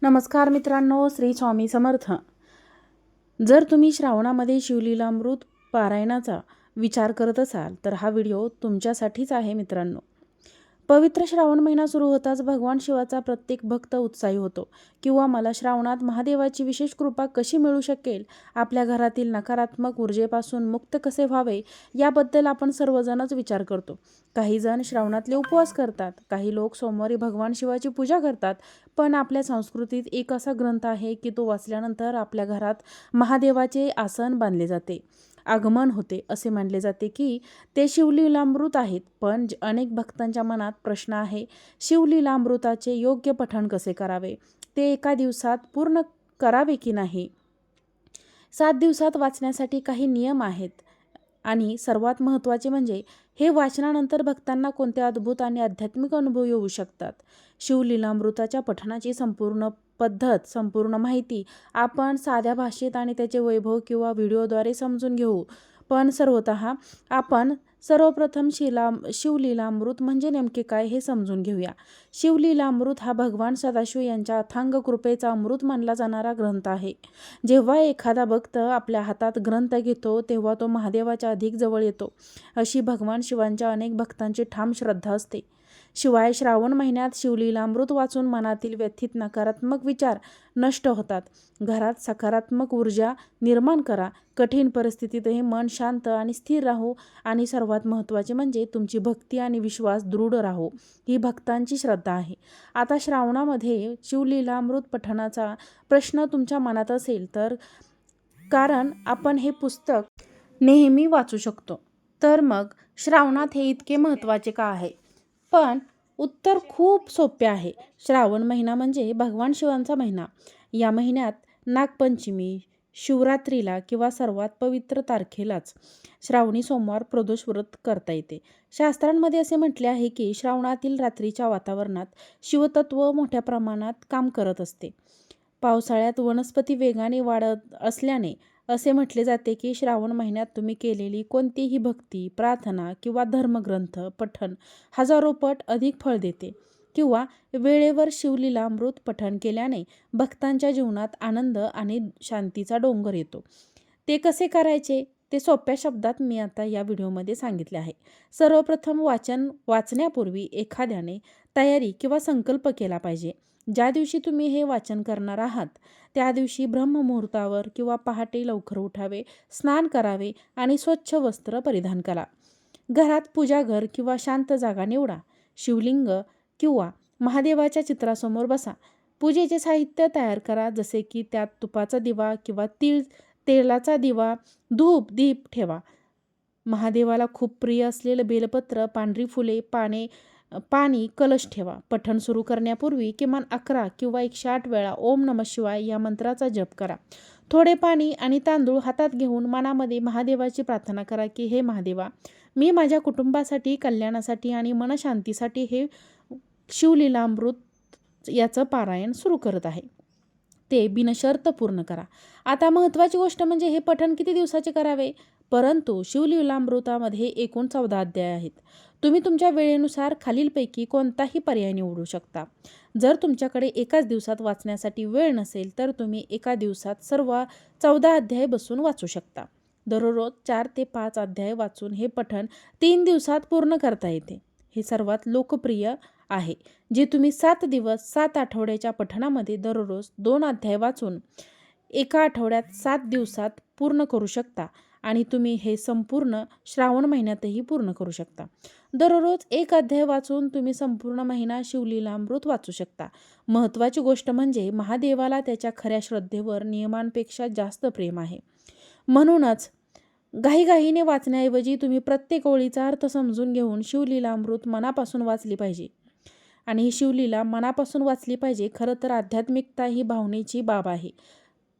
नमस्कार मित्रांनो, श्री स्वामी समर्थ. जर तुम्ही श्रावणामध्ये शिवलीलामृत पारायणाचा विचार करत असाल तर हा व्हिडिओ तुमच्यासाठीच आहे मित्रांनो. पवित्र श्रावण महिना सुरू होताच भगवान शिवाचा प्रत्येक भक्त उत्साही होतो किंवा मला श्रावणात महादेवाची विशेष कृपा कशी मिळू शकेल, आपल्या घरातील नकारात्मक ऊर्जेपासून मुक्त कसे व्हावे याबद्दल आपण सर्वजणच विचार करतो. काही जण श्रावणातले उपवास करतात, काही लोक सोमवारी भगवान शिवाची पूजा करतात. पण आपल्या संस्कृतीत एक असा ग्रंथ आहे की तो वाचल्यानंतर आपल्या घरात महादेवाचे आसन बांधले जाते, आगमन होते. असे मानले जाते की ते शिवलीलामृत आहेत. पण अनेक भक्तांच्या मनात प्रश्न आहे, शिवलीलामृताचे योग्य पठण कसे करावे, ते एका दिवसात पूर्ण करावे की नाही. 7 दिवसात वाचण्यासाठी काही नियम आहेत आणि सर्वात महत्त्वाचे म्हणजे हे वाचनानंतर भक्तांना कोणते अद्भुत आणि आध्यात्मिक अनुभव येऊ शकतात. शिवलीलामृताच्या पठणाची संपूर्ण पद्धत, संपूर्ण माहिती आपण साध्या भाषेत आणि त्याचे वैभव किंवा व्हिडिओद्वारे समजून घेऊ. पण आपण सर्वप्रथम शिवलीलामृत म्हणजे नेमके काय हे समजून घेऊया. शिवलीलामृत हा भगवान सदाशिव यांच्या अथांग कृपेचा अमृत मानला जाणारा ग्रंथ आहे. जेव्हा एखादा भक्त आपल्या हातात ग्रंथ घेतो तेव्हा तो महादेवाच्या अधिक जवळ येतो, अशी भगवान शिवांच्या अनेक भक्तांची ठाम श्रद्धा असते. शिवाय श्रावण महिन्यात शिवलीलामृत वाचून मनातील व्यथित नकारात्मक विचार नष्ट होतात. घरात सकारात्मक ऊर्जा निर्माण करा. कठीण परिस्थितीतही मन शांत आणि स्थिर राहू आणि सर्वात महत्त्वाचे म्हणजे तुमची भक्ती आणि विश्वास दृढ राहू, ही भक्तांची श्रद्धा आहे. आता श्रावणामध्ये शिवलीलामृत पठणाचा प्रश्न तुमच्या मनात असेल तर कारण आपण हे पुस्तक नेहमी वाचू शकतो, तर मग श्रावणात हे इतके महत्त्वाचे का आहे? पण उत्तर खूप सोपे आहे. श्रावण महिना म्हणजे भगवान शिवांचा महिना. या महिन्यात नागपंचमी, शिवरात्रीला किंवा सर्वात पवित्र तारखेलाच श्रावणी सोमवार प्रदोष व्रत करता येते. शास्त्रांमध्ये असे म्हटले आहे की श्रावणातील रात्रीच्या वातावरणात शिवतत्व मोठ्या प्रमाणात काम करत असते. पावसाळ्यात वनस्पती वेगाने वाढत असल्याने असे म्हटले जाते की श्रावण महिन्यात तुम्ही केलेली कोणतीही भक्ती, प्रार्थना किंवा धर्मग्रंथ पठण हजारो पट अधिक फळ देते. किंवा वेळेवर शिवलीलामृत पठण केल्याने भक्तांच्या जीवनात आनंद आणि शांतीचा डोंगर येतो. ते कसे करायचे ते सोप्या शब्दात मी आता या व्हिडिओमध्ये सांगितले आहे. सर्वप्रथम वाचण्यापूर्वी एखाद्याने तयारी किंवा संकल्प केला पाहिजे. ज्या दिवशी तुम्ही हे वाचन करणार आहात त्या दिवशी ब्रह्ममुहूर्तावर किंवा पहाटे लवकर उठावे, स्नान करावे आणि स्वच्छ वस्त्र परिधान करा. घरात पूजाघर किंवा शांत जागा निवडा. शिवलिंग किंवा महादेवाच्या चित्रासमोर बसा. पूजेचे साहित्य तयार करा, जसे की त्यात तुपाचा दिवा किंवा तेलाचा दिवा, धूप, दीप ठेवा. महादेवाला खूप प्रिय असलेलं बेलपत्र, पांढरी फुले, पाणी, कलश ठेवा. पठण सुरू करण्यापूर्वी किमान 11 किंवा 108 वेळा ओम नमः शिवाय या मंत्राचा जप करा. थोडे पाणी आणि तांदूळ हातात घेऊन मनामध्ये महादेवाची प्रार्थना करा की हे महादेवा, मी माझ्या कुटुंबासाठी, कल्याणासाठी आणि मनशांतीसाठी हे शिवलीलामृत याचं पारायण सुरू करत आहे. ते बिनशर्त पूर्ण करा. आता महत्त्वाची गोष्ट म्हणजे हे पठण किती दिवसाचे करावे? परंतु शिवलीलामृतामध्ये एकूण 14 अध्याय आहेत. तुम्ही तुमच्या वेळेनुसार खालीलपैकी कोणताही पर्याय निवडू शकता. जर तुमच्याकडे एकाच दिवसात वाचण्यासाठी वेळ नसेल तर तुम्ही एका दिवसात सर्व 14 अध्याय बसून वाचू शकता. दररोज 4 ते 5 अध्याय वाचून हे पठण 3 दिवसात पूर्ण करता येते. हे सर्वात लोकप्रिय आहे, जे तुम्ही 7 दिवस 7 आठवड्याच्या पठणामध्ये दररोज 2 अध्याय वाचून एका आठवड्यात 7 दिवसात पूर्ण करू शकता आणि तुम्ही हे संपूर्ण श्रावण महिन्यातही पूर्ण करू शकता. दररोज 1 अध्याय वाचून तुम्ही संपूर्ण महिना शिवलीलामृत वाचू शकता. महत्त्वाची गोष्ट म्हणजे महादेवाला त्याच्या खऱ्या श्रद्धेवर नियमांपेक्षा जास्त प्रेम आहे. म्हणूनच घाईघाईने वाचण्याऐवजी तुम्ही प्रत्येक ओळीचा अर्थ समजून घेऊन शिवलीलामृत मनापासून वाचली पाहिजे. आणि ही शिवलीला मनापासून वाचली पाहिजे. खरं तर आध्यात्मिकता ही भावनेची बाब आहे.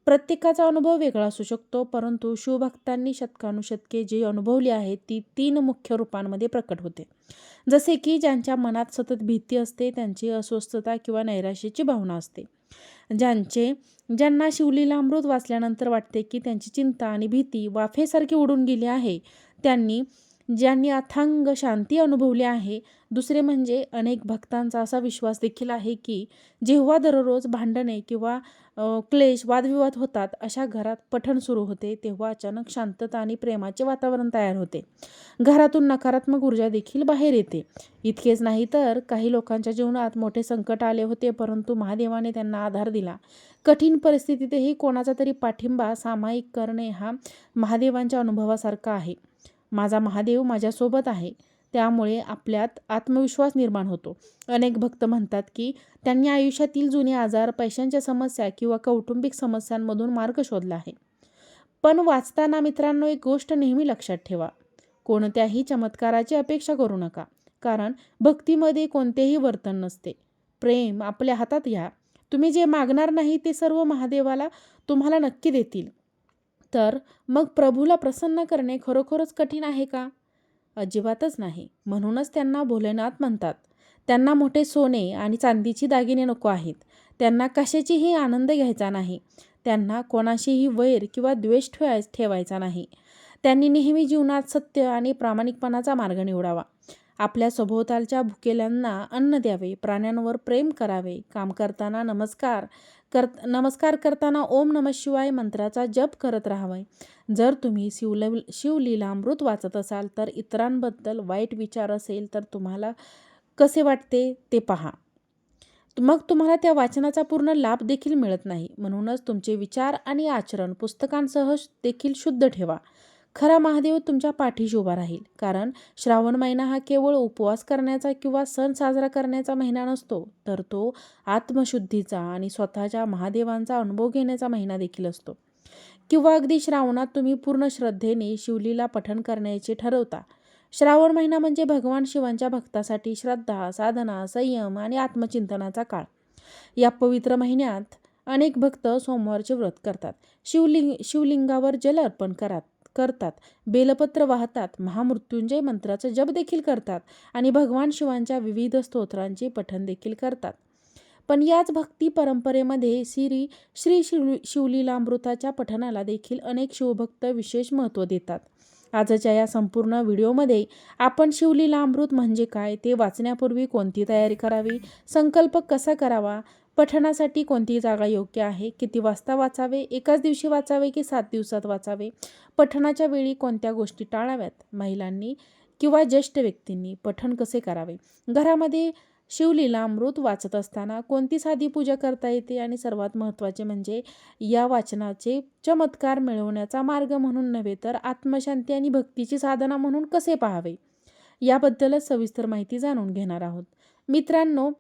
प्रत्येकाचा अनुभव वेगळा असू शकतो, परंतु शिवभक्तांनी शतकानुशतके जे अनुभवले आहे ती 3 मुख्य रूपांमध्ये प्रकट होते. जसे की ज्यांच्या मनात सतत भीती असते, त्यांची अस्वस्थता किंवा नैराश्याची भावना असते. ज्यांना शिवलीलामृत वाचल्यानंतर वाटते की त्यांची चिंता आणि भीती वाफेसारखी उडून गेली आहे, त्यांनी ज्यांनी अथांग शांती अनुभवली आहे. दुसरे म्हणजे अनेक भक्तांचा असा विश्वास देखील आहे की जेव्हा दररोज भांडणे किंवा क्लेश, वादविवाद होतात, अशा घरात पठण सुरू होते, तेव्हा अचानक शांतता आणि प्रेमाचे वातावरण तयार होते. घरातून नकारात्मक ऊर्जा देखील बाहेर येते. इतकेच नाही तर काही लोकांच्या जीवनात मोठे संकट आले होते, परंतु महादेवाने त्यांना आधार दिला. कठीण परिस्थितीतही कोणाचा तरी पाठिंबा सामायिक करणे हा महादेवांच्या अनुभवासारखा आहे. माझा महादेव माझ्यासोबत आहे, त्यामुळे आपल्यात आत्मविश्वास निर्माण होतो. अनेक भक्त म्हणतात की त्यांनी आयुष्यातील जुने आजार, पैशांच्या समस्या किंवा कौटुंबिक समस्यांमधून मार्ग शोधला आहे. पण वाचताना मित्रांनो, एक गोष्ट नेहमी लक्षात ठेवा. कोणत्याही चमत्काराची अपेक्षा करू नका, कारण भक्तीमध्ये कोणतेही वर्तन नसते. प्रेम आपल्या हातात घ्या. तुम्ही जे मागणार नाही ते सर्व महादेवाला तुम्हाला नक्की देतील. तर मग प्रभूला प्रसन्न करणे खरोखरच कठीण आहे का? अजिबातच नाही. म्हणूनच त्यांना भोलेनाथ म्हणतात. त्यांना मोठे सोने आणि चांदीची दागिने नको आहेत. त्यांना कशाचीही आनंद घ्यायचा नाही. त्यांना कोणाशीही वैर किंवा द्वेष ठेवायचा नाही. त्यांनी नेहमी जीवनात सत्य आणि प्रामाणिकपणाचा मार्ग निवडावा. आपल्या सभोवतालच्या भुकेल्यांना अन्न द्यावे, प्राण्यांवर प्रेम करावे, काम करताना नमस्कार करताना ओम नमः शिवाय मंत्राचा जप करत राहावे. जर तुम्ही शिवलीलामृत वाचत असाल तर इतरांबद्दल वाईट विचार असेल तर तुम्हाला कसे वाटते ते पहा. मग तुम्हाला त्या वाचनाचा पूर्ण लाभ देखील मिळत नाही. म्हणूनच तुमचे विचार आणि आचरण पुस्तकांसह देखील शुद्ध ठेवा. खरा महादेव तुमच्या पाठीशी उभा राहील. कारण श्रावण महिना हा केवळ उपवास करण्याचा किंवा सण साजरा करण्याचा महिना नसतो, तर तो आत्मशुद्धीचा आणि स्वतःच्या महादेवांचा अनुभव घेण्याचा महिना देखील असतो. किंवा अगदी श्रावणात तुम्ही पूर्ण श्रद्धेने शिवलीला पठण करण्याचे ठरवता. श्रावण महिना म्हणजे भगवान शिवांच्या भक्तासाठी श्रद्धा, साधना, संयम आणि आत्मचिंतनाचा काळ. या पवित्र महिन्यात अनेक भक्त सोमवारचे व्रत करतात, शिवलिंगावर जल अर्पण करतात, बेलपत्र वाहतात, महामृत्युंजय मंत्राचा जप देखील करतात आणि भगवान शिवांच्या विविध स्तोत्रांचे पठण देखील करतात. पण याच भक्ती परंपरेमध्ये श्री शिवलीलामृताच्या पठणाला देखील अनेक शिवभक्त विशेष महत्त्व देतात. आजच्या या संपूर्ण व्हिडिओमध्ये आपण शिवलीलामृत म्हणजे काय, ते वाचण्यापूर्वी कोणती तयारी करावी, संकल्प कसा करावा, पठणासाठी कोणती जागा योग्य आहे, किती वाजता वाचावे, एकाच दिवशी वाचावे की 7 दिवसात वाचावे, पठणाच्या वेळी कोणत्या गोष्टी टाळाव्यात, महिलांनी किंवा ज्येष्ठ व्यक्तींनी पठण कसे करावे, घरामध्ये शिवलीलामृत वाचत असताना कोणती साधी पूजा करता येते आणि सर्वात महत्त्वाचे म्हणजे या वाचनाचे चमत्कार मिळवण्याचा मार्ग म्हणून नव्हे तर आत्मशांती आणि भक्तीची साधना म्हणून कसे पाहावे, याबद्दलच सविस्तर माहिती जाणून घेणार आहोत. मित्रांनो,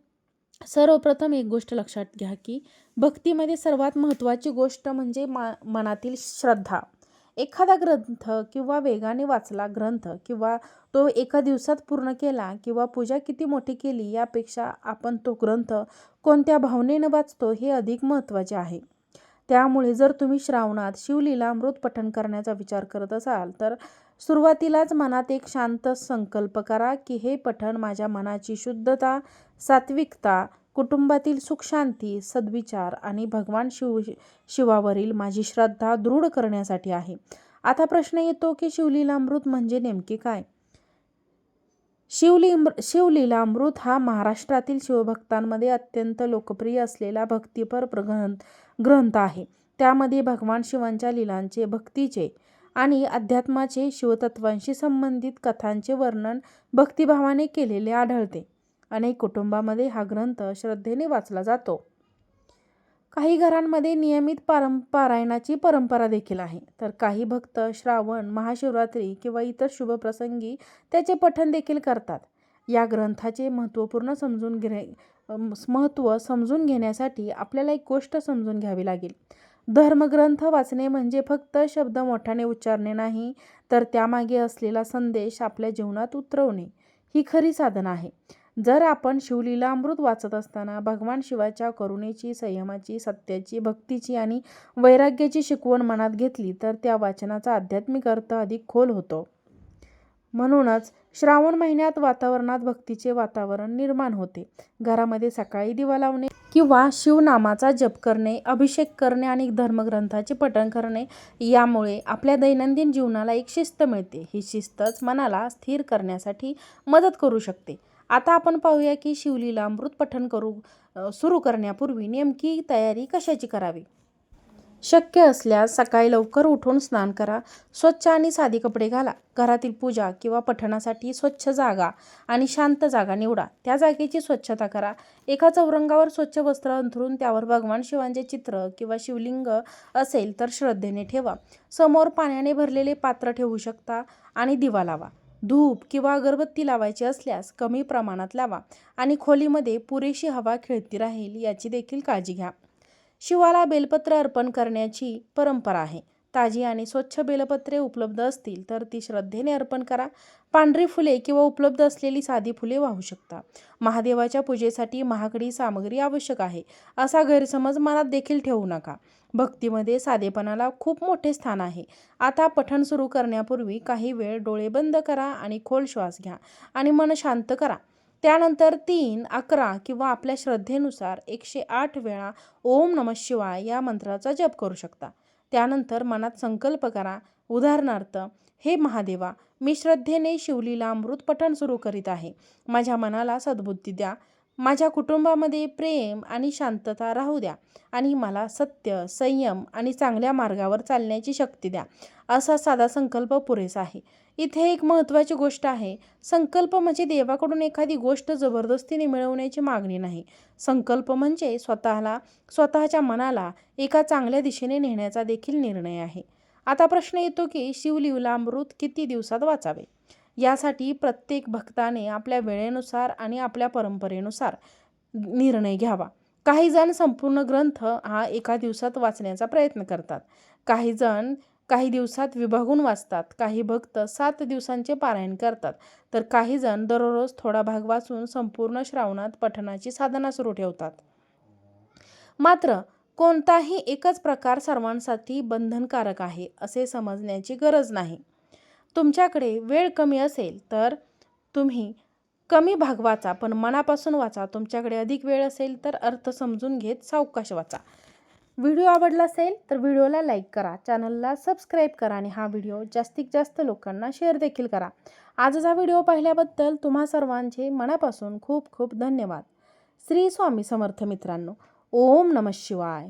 सर्वप्रथम एक गोष्ट लक्षात घ्या की भक्तीमध्ये सर्वात महत्त्वाची गोष्ट म्हणजे मनातील श्रद्धा. एखादा ग्रंथ किंवा वेगाने वाचला ग्रंथ किंवा तो एका दिवसात पूर्ण केला किंवा पूजा किती मोठी केली यापेक्षा आपण तो ग्रंथ कोणत्या भावनेनं वाचतो हे अधिक महत्त्वाचे आहे. त्यामुळे जर तुम्ही श्रावणात शिवलीलामृत पठण करण्याचा विचार करत असाल तर सुरुवातीलाच मनात एक शांत संकल्प करा की हे पठण माझ्या मनाची शुद्धता, सात्विकता, कुटुंबातील सुखशांती, सद्विचार आणि भगवान शिवावरील माझी श्रद्धा दृढ करण्यासाठी आहे. आता प्रश्न येतो की शिवलीलामृत म्हणजे नेमके काय? शिवलीलामृत हा महाराष्ट्रातील शिवभक्तांमध्ये अत्यंत लोकप्रिय असलेला भक्तिपर ग्रंथ आहे. त्यामध्ये भगवान शिवांच्या लीलांचे, भक्तीचे आणि अध्यात्माचे, शिवतत्वांशी संबंधित कथांचे वर्णन भक्तिभावाने केलेले आढळते. अनेक कुटुंबामध्ये हा ग्रंथ श्रद्धेने वाचला जातो. काही घरांमध्ये नियमित पारायणाची परंपरा देखील आहे, तर काही भक्त श्रावण, महाशिवरात्री किंवा इतर शुभप्रसंगी त्याचे पठण देखील करतात. या ग्रंथाचे महत्त्व समजून घेण्यासाठी आपल्याला एक गोष्ट समजून घ्यावी लागेल. धर्मग्रंथ वाचणे म्हणजे फक्त शब्द मोठ्याने उच्चारणे नाही, तर त्यामागे असलेला संदेश आपल्या जीवनात उतरवणे ही खरी साधना आहे. जर आपण शिवलीलामृत वाचत असताना भगवान शिवाच्या करुणेची, संयमाची, सत्याची, भक्तीची आणि वैराग्याची शिकवण मनात घेतली तर त्या वाचनाचा आध्यात्मिक अर्थ अधिक खोल होतो. म्हणूनच श्रावण महिन्यात वातावरणात भक्तीचे वातावरण निर्माण होते. घरामध्ये सकाळी दिवा लावणे किंवा शिवनामाचा जप करणे, अभिषेक करणे आणि धर्मग्रंथाचे पठण करणे यामुळे आपल्या दैनंदिन जीवनाला एक शिस्त मिळते. ही शिस्तच मनाला स्थिर करण्यासाठी मदत करू शकते. आता आपण पाहूया की शिवलीलामृत पठण सुरू करण्यापूर्वी नेमकी तयारी कशाची करावी. शक्य असल्यास सकाळी लवकर उठून स्नान करा. स्वच्छ आणि साधी कपडे घाला. घरातील पूजा किंवा पठणासाठी स्वच्छ जागा आणि शांत जागा निवडा. त्या जागेची स्वच्छता करा. एका चौरंगावर स्वच्छ वस्त्र अंथरून त्यावर भगवान शिवांचे चित्र किंवा शिवलिंग असेल तर श्रद्धेने ठेवा. समोर पाण्याने भरलेले पात्र ठेवू शकता आणि दिवा लावा. धूप किंवा अगरबत्ती लावायची असल्यास कमी प्रमाणात लावा आणि खोलीमध्ये पुरेशी हवा खेळती राहील याची देखील काळजी घ्या. शिवाला बेलपत्र अर्पण करण्याची परंपरा आहे. ताजी आणि स्वच्छ बेलपत्रे उपलब्ध असतील तर ती श्रद्धेने अर्पण करा. पांढरी फुले किंवा उपलब्ध असलेली साधी फुले वाहू शकता. महादेवाच्या पूजेसाठी महागडी सामग्री आवश्यक आहे असा गैरसमज मनात देखील ठेवू नका. भक्तीमध्ये साधेपणाला खूप मोठे स्थान आहे. आता पठण सुरू करण्यापूर्वी काही वेळ डोळे बंद करा आणि खोल श्वास घ्या आणि मन शांत करा. त्यानंतर 3, 11 किंवा आपल्या श्रद्धेनुसार 108 वेळा ओम नमः शिवाय या मंत्राचा जप करू शकता. त्यानंतर मनात संकल्प करा. उदाहरणार्थ, हे महादेवा, मी श्रद्धेने शिवलीलामृत पठण सुरू करीत आहे. माझ्या मनाला सद्बुद्धी द्या. माझ्या कुटुंबामध्ये प्रेम आणि शांतता राहू द्या आणि मला सत्य, संयम आणि चांगल्या मार्गावर चालण्याची शक्ती द्या. असा साधा संकल्प पुरेसा आहे. इथे एक महत्त्वाची गोष्ट आहे. संकल्प म्हणजे देवाकडून एखादी गोष्ट जबरदस्तीने मिळवण्याची मागणी नाही. संकल्प म्हणजे स्वतःच्या मनाला एका चांगल्या दिशेने नेण्याचा देखील निर्णय आहे. आता प्रश्न येतो की शिवलीलामृत किती दिवसात वाचावे. यासाठी प्रत्येक भक्ताने आपल्या वेळेनुसार आणि आपल्या परंपरेनुसार निर्णय घ्यावा. काही जण संपूर्ण ग्रंथ हा एका दिवसात वाचण्याचा प्रयत्न करतात. काही जण काही दिवसात विभागून वाचतात. काही भक्त 7 दिवसांचे पारायण करतात तर काही जण दररोज थोडा भाग वाचून संपूर्ण श्रावणात पठणाची साधना सुरू ठेवतात. मात्र कोणताही एकच प्रकार सर्वांसाठी बंधनकारक आहे असे समजण्याची गरज नाही. तुमच्याकडे वेळ कमी असेल तर तुम्ही कमी भाग वाचा, पण मनापासून वाचा. तुमच्याकडे अधिक वेळ असेल तर अर्थ समजून घेत सावकाश वाचा. व्हिडिओ आवडला असेल तर व्हिडिओला लाईक करा, चॅनलला सबस्क्राईब करा आणि हा व्हिडिओ जास्तीत जास्त लोकांना शेअर देखील करा. आजचा व्हिडिओ पाहिल्याबद्दल तुम्हा सर्वांचे मनापासून खूप खूप धन्यवाद. श्री स्वामी समर्थ मित्रांनो. ओम नमः शिवाय.